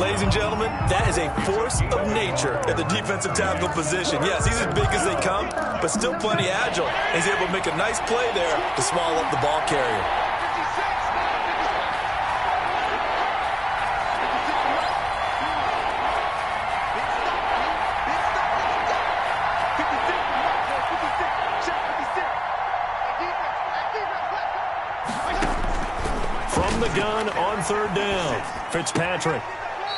Ladies and gentlemen, that is a force of nature at the defensive tackle position. Yes, he's as big as they come, but still plenty agile. He's able to make a nice play there to swallow up the ball carrier. From the gun on third down, Fitzpatrick.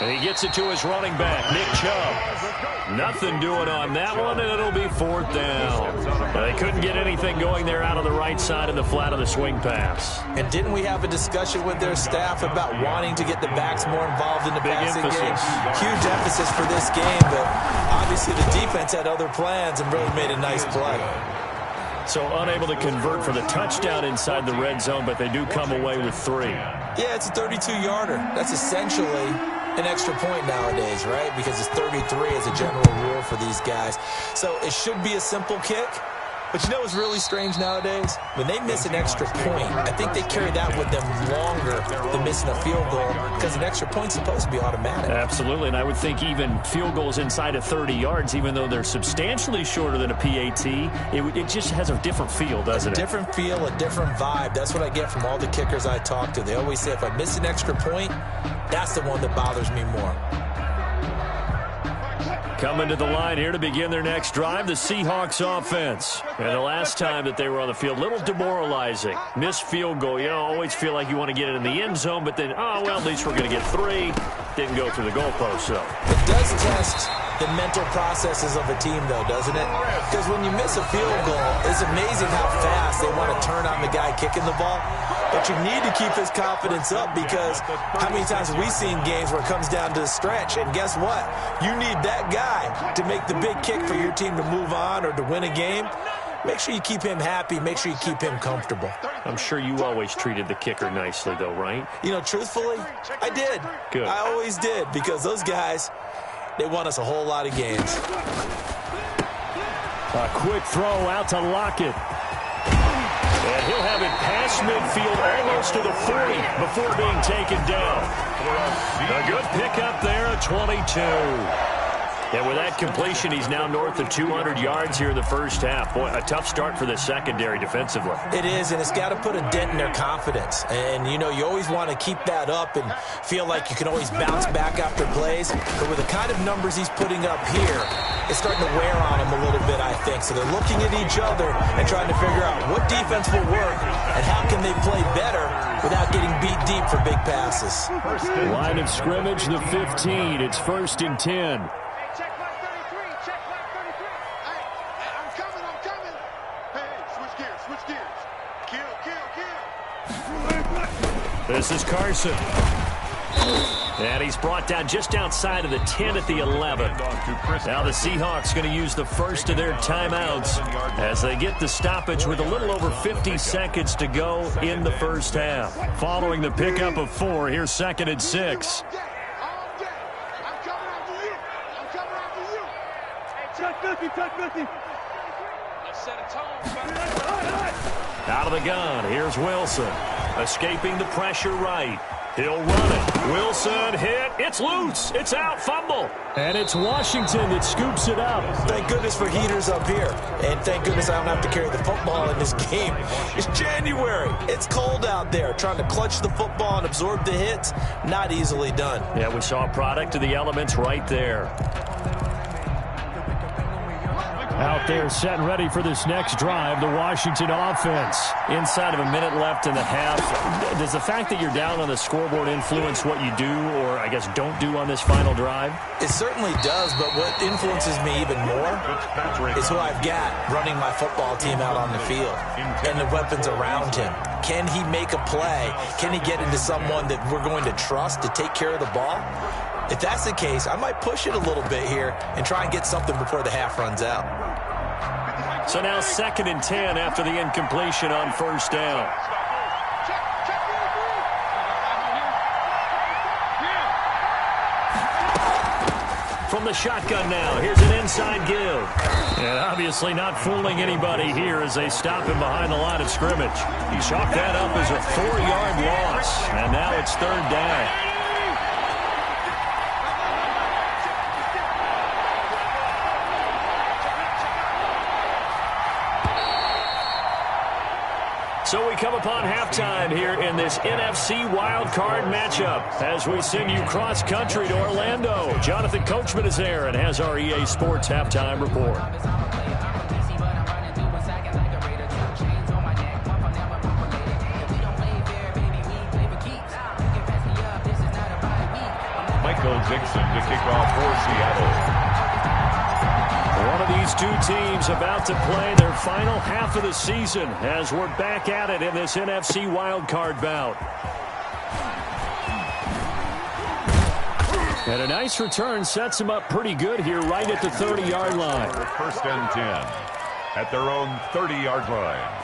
And he gets it to his running back, Nick Chubb. Nothing doing on that one, and it'll be fourth down. They couldn't get anything going there out of the right side of the flat of the swing pass. And didn't we have a discussion with their staff about wanting to get the backs more involved in the passing game? Huge emphasis for this game, but obviously the defense had other plans and really made a nice play. So unable to convert for the touchdown inside the red zone, but they do come away with 3. Yeah, it's a 32-yarder. That's essentially an extra point nowadays, right? Because it's 33 as a general rule for these guys. So it should be a simple kick. But you know what's really strange nowadays? When they miss an extra point, I think they carry that with them longer than missing a field goal because an extra point's supposed to be automatic. Absolutely, and I would think even field goals inside of 30 yards, even though they're substantially shorter than a PAT, it just has a different feel, doesn't it? A different feel, a different vibe. That's what I get from all the kickers I talk to. They always say if I miss an extra point, that's the one that bothers me more. Coming to the line here to begin their next drive, the Seahawks offense. And the last time that they were on the field, little demoralizing. Missed field goal. You know, always feel like you want to get it in the end zone, but then, oh, well, at least we're going to get 3. Didn't go through the goalpost, so. It does test the mental processes of a team, though, doesn't it? Because when you miss a field goal, it's amazing how fast they want to turn on the guy kicking the ball. But you need to keep his confidence up because how many times have we seen games where it comes down to the stretch? And guess what? You need that guy to make the big kick for your team to move on or to win a game. Make sure you keep him happy. Make sure you keep him comfortable. I'm sure you always treated the kicker nicely, though, right? You know, truthfully, I did. Good. I always did because those guys, they won us a whole lot of games. A quick throw out to Lockett. And he'll have it past midfield almost to the 40 before being taken down. A good pickup there at 22. And with that completion, he's now north of 200 yards here in the first half. Boy, a tough start for the secondary defensively. It is, and it's got to put a dent in their confidence. And, you know, you always want to keep that up and feel like you can always bounce back after plays. But with the kind of numbers he's putting up here, it's starting to wear on them a little bit, I think. So they're looking at each other and trying to figure out what defense will work and how can they play better without getting beat deep for big passes. Line of scrimmage, the 15. It's 1st and 10. This is Carson. And he's brought down just outside of the 10 at the 11. Now the Seahawks going to use the first of their timeouts as they get the stoppage with a little over 50 seconds to go in the first half. Following the pickup of 4, here's 2nd and 6. Out of the gun, here's Wilson. Escaping the pressure right. He'll run it. Wilson hit. It's loose. It's out. Fumble. And it's Washington that scoops it up. Thank goodness for heaters up here. And thank goodness I don't have to carry the football in this game. It's January. It's cold out there. Trying to clutch the football and absorb the hits, not easily done. Yeah, we saw a product of the elements right there. Out there set and ready for this next drive, the Washington offense. Inside of a minute left in the half, does the fact that you're down on the scoreboard influence what you do or, I guess, don't do on this final drive? It certainly does, but what influences me even more is who I've got running my football team out on the field and the weapons around him. Can he make a play? Can he get into someone that we're going to trust to take care of the ball? If that's the case, I might push it a little bit here and try and get something before the half runs out. So now 2nd and 10 after the incompletion on 1st down. From the shotgun now, here's an inside give. And obviously not fooling anybody here as they stop him behind the line of scrimmage. He chalked that up as a 4-yard loss. And now it's 3rd down. come upon halftime here in this NFC wildcard matchup as we send you cross-country to Orlando. Jonathan Coachman is there and has our EA Sports halftime report. Michael Dixon to kick off for Seattle. One of these two teams about to play their final half of the season as we're back at it in this NFC wildcard bout. And a nice return sets them up pretty good here right at the 30-yard line. First and 10 at their own 30-yard line.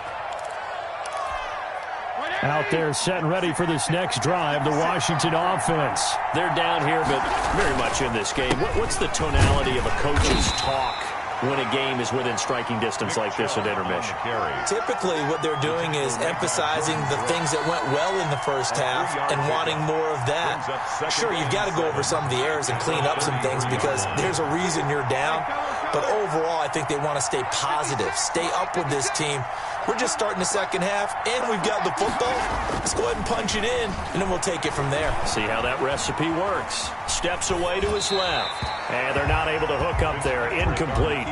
Out there set and ready for this next drive, the Washington offense. They're down here, but very much in this game. What's the tonality of a coach's talk when a game is within striking distance like this at intermission? Typically, what they're doing is emphasizing the things that went well in the first half and wanting more of that. Sure, you've got to go over some of the errors and clean up some things because there's a reason you're down. But overall, I think they want to stay positive, stay up with this team. We're just starting the second half, and we've got the football. Let's go ahead and punch it in, and then we'll take it from there. See how that recipe works. Steps away to his left. And they're not able to hook up there. Incomplete.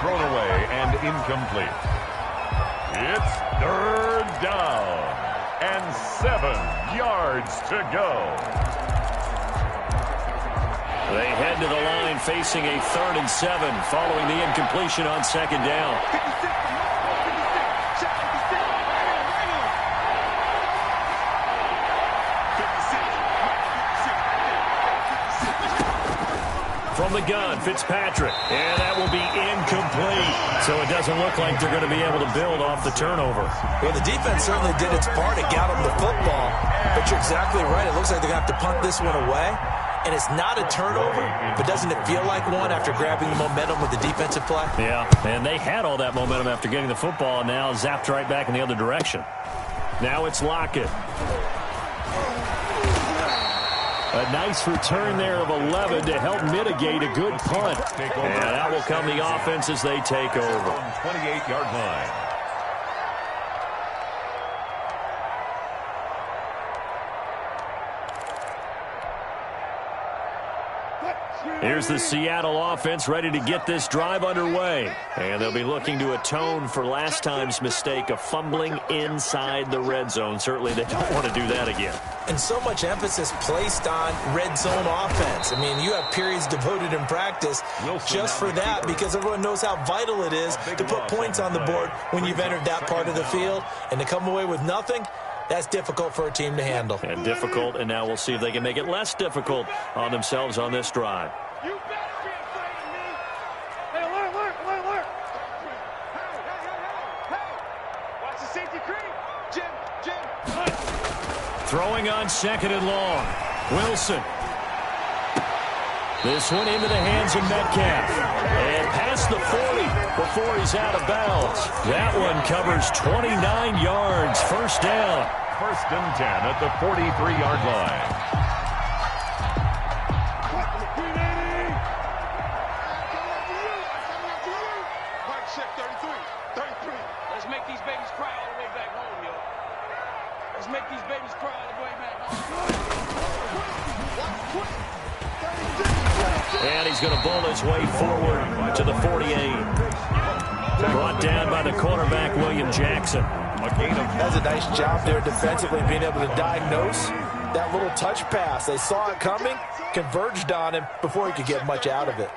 Thrown away and incomplete. It's third down and 7 yards to go. They head to the line facing a 3rd and 7 following the incompletion on second down. From the gun, Fitzpatrick, and that will be incomplete. So it doesn't look like they're going to be able to build off the turnover. Well, the defense certainly did its part. It got them the football. But you're exactly right. It looks like they're going to have to punt this one away. And it's not a turnover, but doesn't it feel like one after grabbing the momentum with the defensive play? Yeah, and they had all that momentum after getting the football and now zapped right back in the other direction. Now it's Lockett. A nice return there of 11 to help mitigate a good punt. And that will come the offense as they take over. 28-yard line. Here's the Seattle offense ready to get this drive underway. And they'll be looking to atone for last time's mistake of fumbling inside the red zone. Certainly they don't want to do that again. And so much emphasis placed on red zone offense. I mean, you have periods devoted in practice just for that because everyone knows how vital it is to put points on the board when you've entered that part of the field. And to come away with nothing, that's difficult for a team to handle. And difficult, and now we'll see if they can make it less difficult on themselves on this drive. You better be afraid of me. Hey, alert. Hey. Watch the safety creep. Jim. Throwing on 2nd and long. Wilson. This one into the hands of Metcalf. And past the 40 before he's out of bounds. That one covers 29 yards. First down. First and 10 at the 43-yard line. Let's make these babies cry all the way back home, yo. Let's make these babies cry all the way back home. And he's going to bowl his way forward to the 48. Brought down by the quarterback, William Jackson. That's a nice job there defensively, being able to diagnose that little touch pass. They saw it coming, converged on him before he could get much out of it.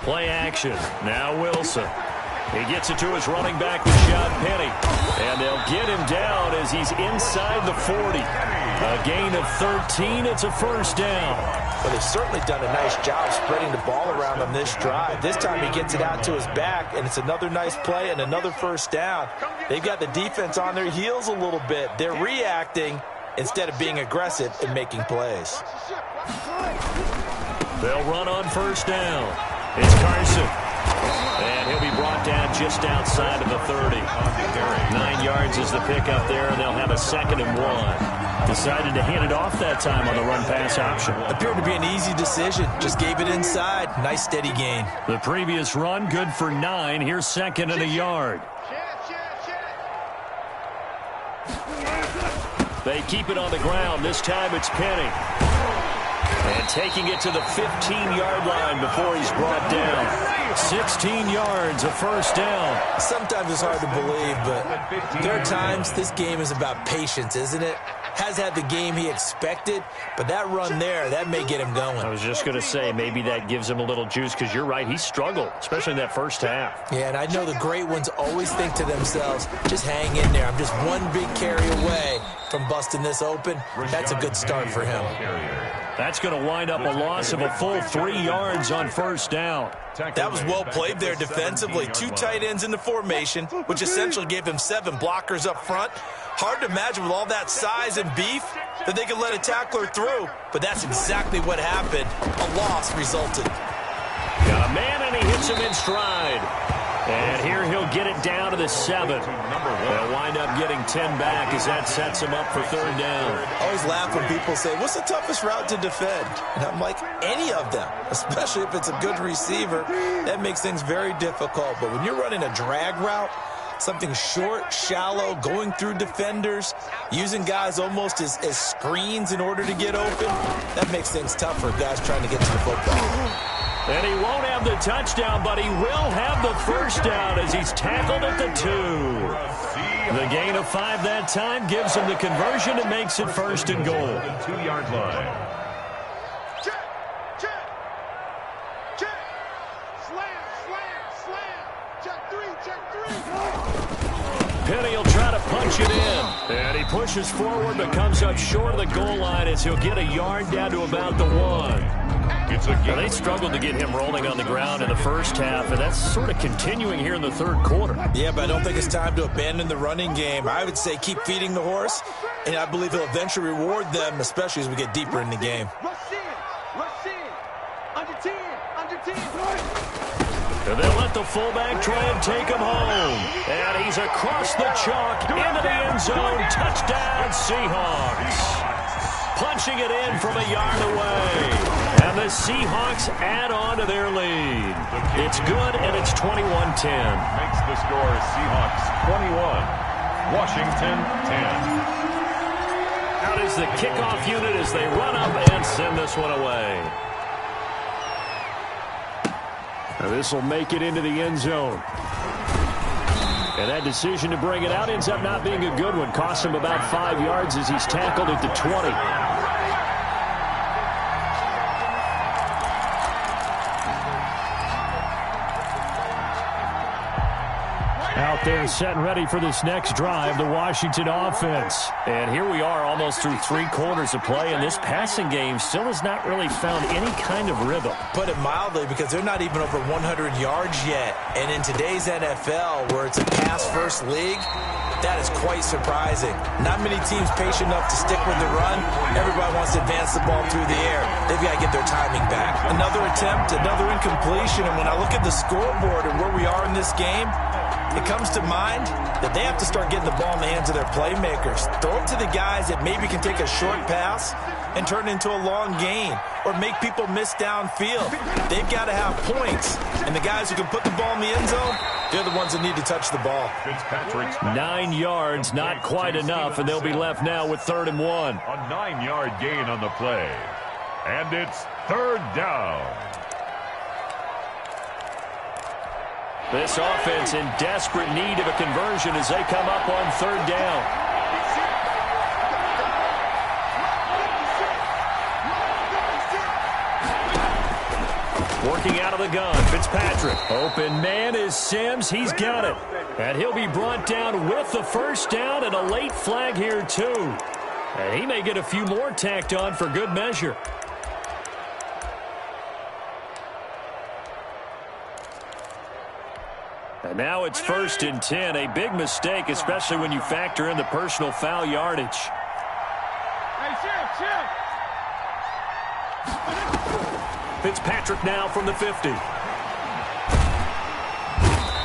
Play action. Now Wilson. He gets it to his running back with Sean Penny. And they'll get him down as he's inside the 40. A gain of 13. It's a first down. Well, they've certainly done a nice job spreading the ball around on this drive. This time he gets it out to his back, and it's another nice play and another first down. They've got the defense on their heels a little bit. They're reacting instead of being aggressive and making plays. They'll run on first down. It's Carson. And he'll be brought down just outside of the 30. 9 yards is the pickup there, and they'll have a 2nd and 1. Decided to hand it off that time on the run-pass option. Appeared to be an easy decision. Just gave it inside. Nice steady gain. The previous run, good for 9. Here's 2nd and a yard. They keep it on the ground. This time it's Penny. And taking it to the 15-yard line before he's brought down. 16 yards, a first down. Sometimes it's hard to believe, but there are times this game is about patience, isn't it? Has had the game he expected, but that run there, that may get him going. I was just going to say, maybe that gives him a little juice, because you're right, he struggled, especially in that first half. Yeah, and I know the great ones always think to themselves, just hang in there. I'm just one big carry away from busting this open. That's a good start for him. That's going to wind up a loss of a full 3 yards on first down. That was well played there defensively. 2 tight ends in the formation, which essentially gave him 7 blockers up front. Hard to imagine with all that size and beef that they could let a tackler through, but that's exactly what happened. A loss resulted. Got a man, and he hits him in stride. And here he'll get it down to the 7. They'll wind up getting 10 back as that sets him up for 3rd down. I always laugh when people say, what's the toughest route to defend? And I'm like, any of them, especially if it's a good receiver. That makes things very difficult. But when you're running a drag route, something short, shallow, going through defenders, using guys almost as screens in order to get open, that makes things tough for guys trying to get to the football. And he won't have the touchdown, but he will have the first down as he's tackled at the 2. The gain of 5 that time gives him the conversion and makes it 1st and goal. 2-yard line. Check. Slam. Check 3. Penny will try to punch it in. And he pushes forward but comes up short of the goal line as he'll get a yard down to about the 1. Now, they struggled to get him rolling on the ground in the first half, and that's sort of continuing here in the 3rd quarter. Yeah, but I don't think it's time to abandon the running game. I would say keep feeding the horse, and I believe he'll eventually reward them, especially as we get deeper in the game. Rush in. Under 10. And they'll let the fullback try and take him home. And he's across the chalk into the end zone. Touchdown, Seahawks. Punching it in from a yard away. And the Seahawks add on to their lead. It's good, and it's 21-10. Makes the score Seahawks 21, Washington 10. Out is the kickoff unit as they run up and send this one away. Now this will make it into the end zone. And that decision to bring it out ends up not being a good one. Costs him about 5 yards as he's tackled at the 20. Out there set and ready for this next drive, the Washington offense. And here we are almost through 3 quarters of play, and this passing game still has not really found any kind of rhythm. Put it mildly, because they're not even over 100 yards yet. And in today's NFL, where it's a pass-first league, that is quite surprising. Not many teams patient enough to stick with the run. Everybody wants to advance the ball through the air. They've got to get their timing back. Another attempt, another incompletion, and when I look at the scoreboard and where we are in this game, it comes to mind that they have to start getting the ball in the hands of their playmakers. Throw it to the guys that maybe can take a short pass and turn it into a long gain or make people miss downfield. They've got to have points, and the guys who can put the ball in the end zone, they're the ones that need to touch the ball. 9 yards, not quite enough, and they'll be left now with 3rd and 1. A 9-yard gain on the play. And it's 3rd down. This offense in desperate need of a conversion as they come up on 3rd down. Working out of the gun, Fitzpatrick. Open man is Sims. He's got it. And he'll be brought down with the first down and a late flag here, too. And he may get a few more tacked on for good measure. And now it's 1st and 10. A big mistake, especially when you factor in the personal foul yardage. Hey, chill. Fitzpatrick now from the 50.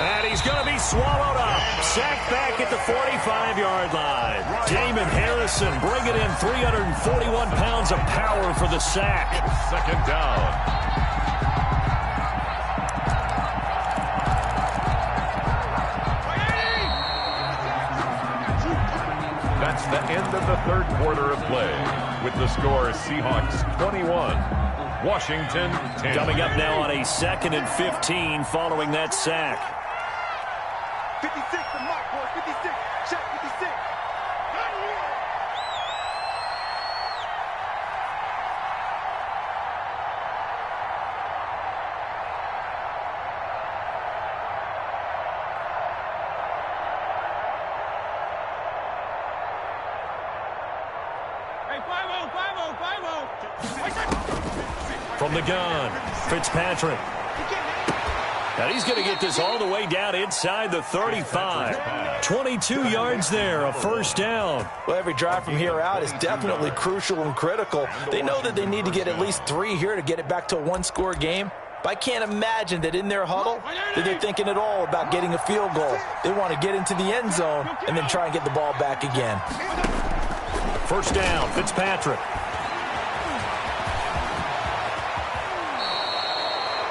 And he's going to be swallowed up. Sacked back at the 45-yard line. Damon Harrison bringing in 341 pounds of power for the sack. Second down. That's the end of the third quarter of play. With the score, Seahawks 21, Washington 10. Coming up now on a 2nd and 15 following that sack. 56 to Mike, boys. 56. Check 56. Hey, 5-0, 5-0, 5-0. From the gun, Fitzpatrick. And he's going to get this all the way down inside the 35. 22 yards there, a first down. Well, every drive from here out is definitely crucial and critical. They know that they need to get at least 3 here to get it back to a one-score game. But I can't imagine that in their huddle that they're thinking at all about getting a field goal. They want to get into the end zone and then try and get the ball back again. First down, Fitzpatrick.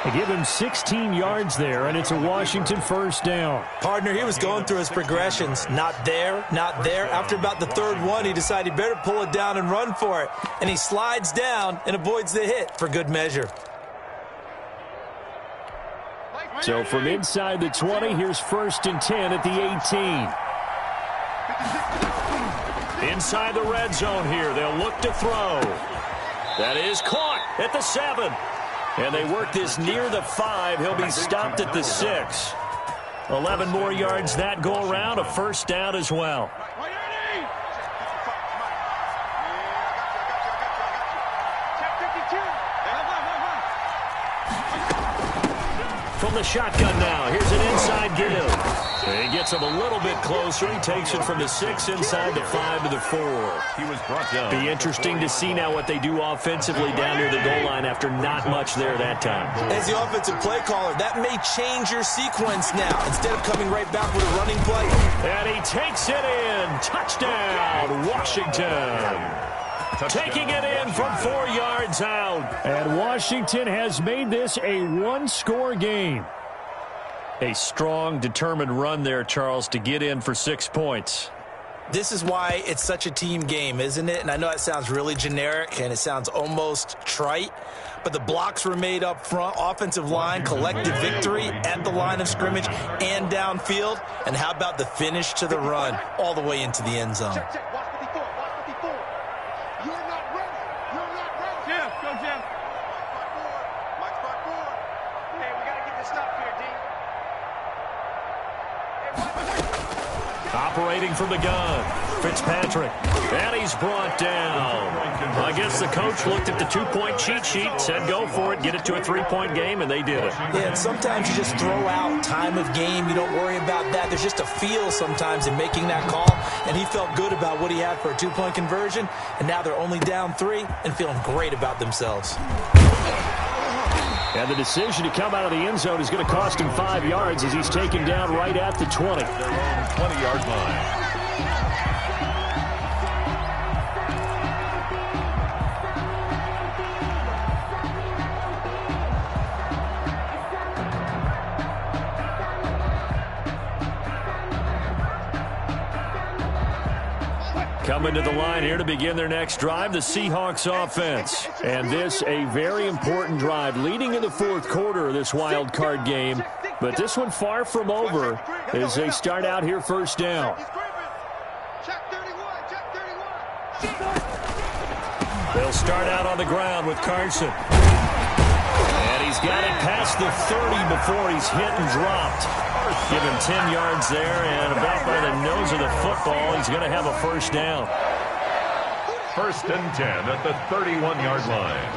They give him 16 yards there, and it's a Washington first down. Partner, he was going through his progressions. Not there, not there. After about the third one, he decided he better pull it down and run for it. And he slides down and avoids the hit for good measure. So from inside the 20, here's 1st and 10 at the 18. Inside the red zone here, they'll look to throw. That is caught at the 7. And they work this near the 5. He'll be stopped at the 6. 11 more yards that go around, a first down as well. From the shotgun now, here's an inside give. He gets him a little bit closer. He takes it from the 6 inside the 5 to the 4. He was brought down. Be interesting to see now what they do offensively down near the goal line after not much there that time. As the offensive play caller, that may change your sequence now. Instead of coming right back with a running play. And he takes it in. Touchdown, Washington. Taking it in from 4 yards out. And Washington has made this a one-score game. A strong, determined run there, Charles, to get in for 6 points. This is why it's such a team game, isn't it? And I know it sounds really generic and it sounds almost trite, but the blocks were made up front, offensive line, collective victory at the line of scrimmage and downfield. And how about the finish to the run all the way into the end zone? Check, check. Watch 54. Watch 54. You're not ready. You're not ready. Jeff, go, Jeff. Mike's back forward. Hey, we got to get this stop here, D. Operating from the gun, Fitzpatrick. And he's brought down. I guess the coach looked at the 2-point cheat sheet, said go for it, get it to a 3-point game, and they did it. Yeah, and sometimes you just throw out time of game. You don't worry about that. There's just a feel sometimes in making that call, and he felt good about what he had for a 2-point conversion, and now they're only down 3 and feeling great about themselves. And the decision to come out of the end zone is going to cost him 5 yards as he's taken down right at the 20. 20-yard line. Coming to the line here to begin their next drive, the Seahawks offense. And this a very important drive leading in the fourth quarter of this wild card game. But this one far from over as they start out here first down. They'll start out on the ground with Carson. And he's got it past the 30 before he's hit and dropped. Give him 10 yards there, and about by the nose of the football, he's going to have a first down. 1st and 10 at the 31-yard line.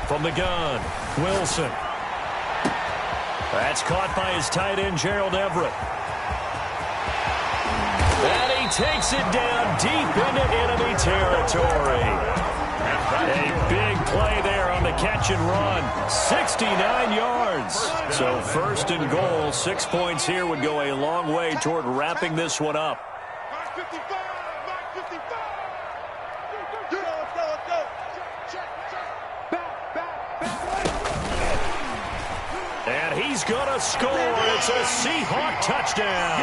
From the gun, Wilson. That's caught by his tight end, Gerald Everett. And he takes it down deep into enemy territory. A big play there on the catch and run. 69 yards. So first and goal, 6 points here would go a long way toward wrapping this one up. And he's going to score. It's a Seahawk touchdown.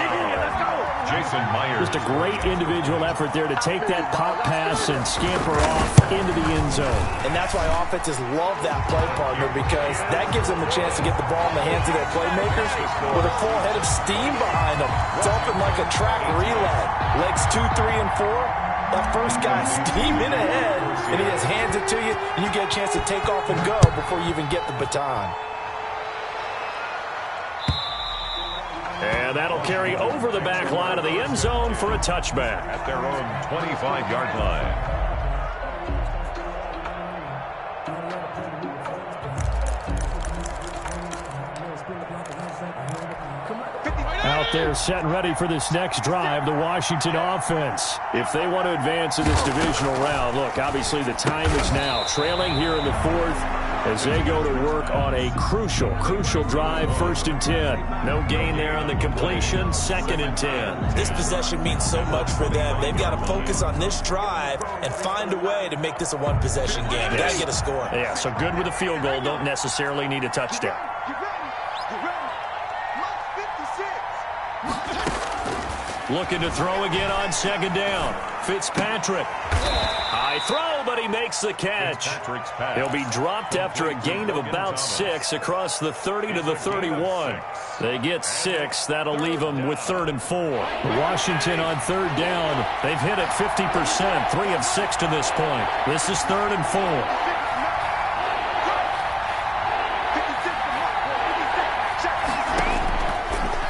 Jason Myers. Just a great individual effort there to take that pop pass and scamper off into the end zone. And that's why offenses love that play partner, because that gives them a chance to get the ball in the hands of their playmakers with a full head of steam behind them. It's open like a track relay. Legs 2, 3, and 4. That first guy steaming ahead, and he just hands it to you, and you get a chance to take off and go before you even get the baton. And that'll carry over the back line of the end zone for a touchback. At their own 25-yard line. Out there set and ready for this next drive, the Washington offense. If they want to advance in this divisional round, look, obviously the time is now. Trailing here in the fourth as they go to work on a crucial drive, 1st and 10. No gain there on the completion, 2nd and 10. This possession means so much for them. They've got to focus on this drive and find a way to make this a one-possession game. Yes. Got to get a score. Yeah, so good with a field goal. Don't necessarily need a touchdown. Looking to throw again on 2nd down. Fitzpatrick. High throw, but he makes the catch. He'll be dropped after a gain of about 6 across the 30 to the 31. They get 6. That'll leave them with 3rd and 4. Washington on 3rd down. They've hit it 50%, 3 of 6 to this point. This is 3rd and 4.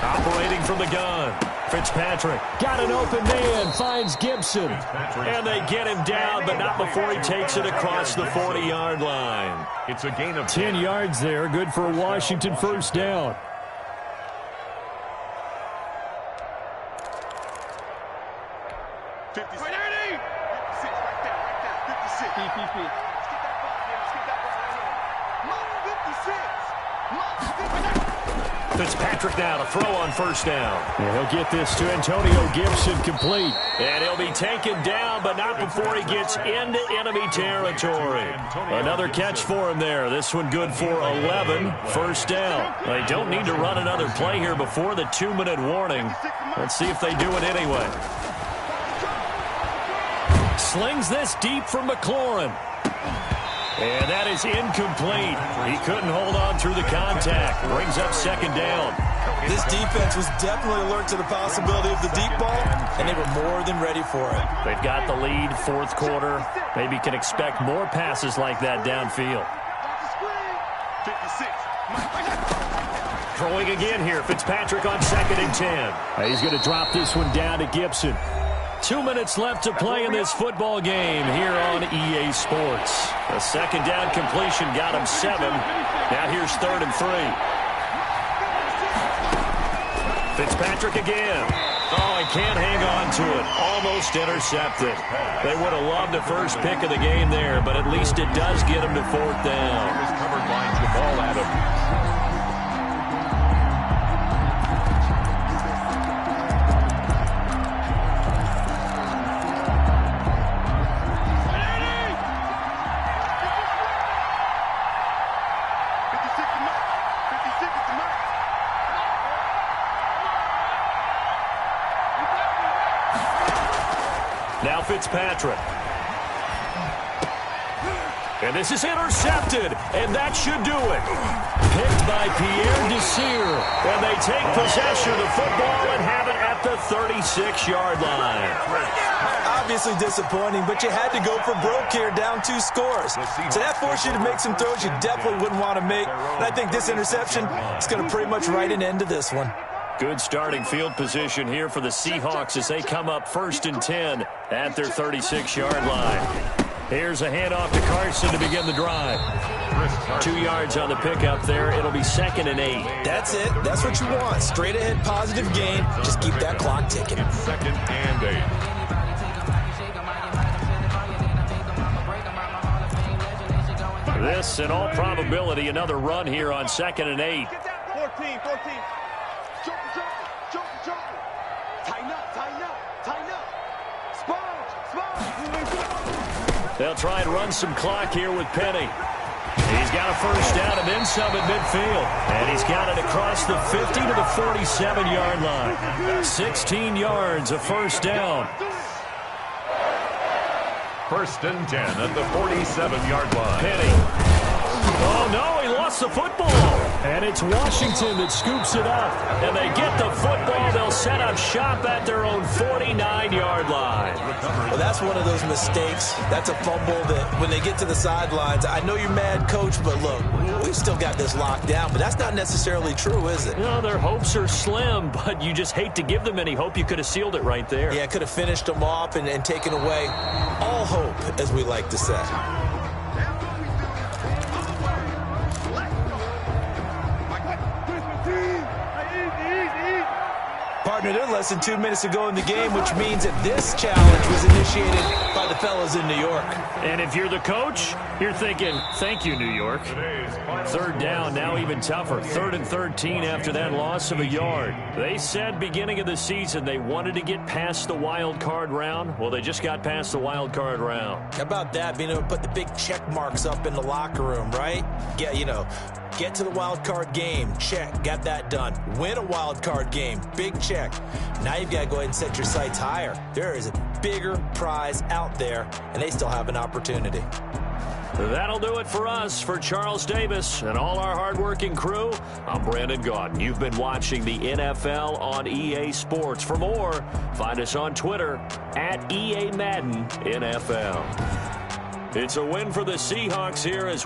Operating from the gun. Fitzpatrick got an open man, finds Gibson. And they get him down, but not before he takes it across the 40-yard line. It's a gain of 10 yards there, good for a Washington 1st down. Fitzpatrick now to throw on 1st down. And he'll get this to Antonio Gibson complete. And he'll be taken down, but not before he gets into enemy territory. Another catch for him there. This one good for 11. 1st down. They don't need to run another play here before the 2-minute warning. Let's see if they do it anyway. Slings this deep from McLaurin. And that is incomplete. He couldn't hold on through the contact. Brings up 2nd down. This defense was definitely alert to the possibility of the deep ball, and they were more than ready for it. They've got the lead, 4th quarter. Maybe can expect more passes like that downfield. Throwing again here. Fitzpatrick on 2nd and 10. He's going to drop this one down to Gibson. 2 minutes left to play in this football game here on EA Sports. A 2nd down completion got him 7. Now here's 3rd and 3. Fitzpatrick again. Oh, he can't hang on to it. Almost intercepted. They would have loved the first pick of the game there, but at least it does get him to 4th down. It was covered by Jamal Adams. Now Fitzpatrick. And this is intercepted, and that should do it. Picked by Pierre Desir, and they take possession of the football and have it at the 36-yard line. Obviously disappointing, but you had to go for broke here, down 2 scores. So that forced you to make some throws you definitely wouldn't want to make. And I think this interception is going to pretty much write an end to this one. Good starting field position here for the Seahawks as they come up 1st and 10 at their 36-yard line. Here's a handoff to Carson to begin the drive. 2 yards on the pickup there. It'll be 2nd and 8. That's it. That's what you want. Straight ahead, positive gain. Just keep that clock ticking. 2nd and 8. This, in all probability, another run here on 2nd and 8. 14. Jump. Tighten up. Sponge. They'll try and run some clock here with Penny. He's got a first down and then some at midfield. And he's got it across the 50 to the 47-yard line. 16 yards, a first down. 1st and 10 at the 47-yard line. Penny. Oh, no, he lost the football. And it's Washington that scoops it up. And they get the football. They'll set up shop at their own 49-yard line. Well, that's one of those mistakes. That's a fumble that when they get to the sidelines, I know you're mad, Coach, but look, we've still got this locked down. But that's not necessarily true, is it? No, their hopes are slim, but you just hate to give them any hope. You could have sealed it right there. Yeah, could have finished them off and taken away all hope, as we like to say. Partner, they're less than 2 minutes to go in the game, which means that this challenge was initiated by the fellas in New York. And if you're the coach, you're thinking, thank you, New York. 3rd down, now even tougher. 3rd and 13 after that loss of a yard. They said beginning of the season they wanted to get past the wild card round. Well, they just got past the wild card round. How about that, being able to put the big check marks up in the locker room, right? Get to the wild card game. Check. Got that done. Win a wild card game. Big check. Now you've got to go ahead and set your sights higher. There is a bigger prize out there, and they still have an opportunity. That'll do it for us. For Charles Davis and all our hardworking crew, I'm Brandon Gaudin. You've been watching the NFL on EA Sports. For more, find us on Twitter @EA Madden NFL. It's a win for the Seahawks here as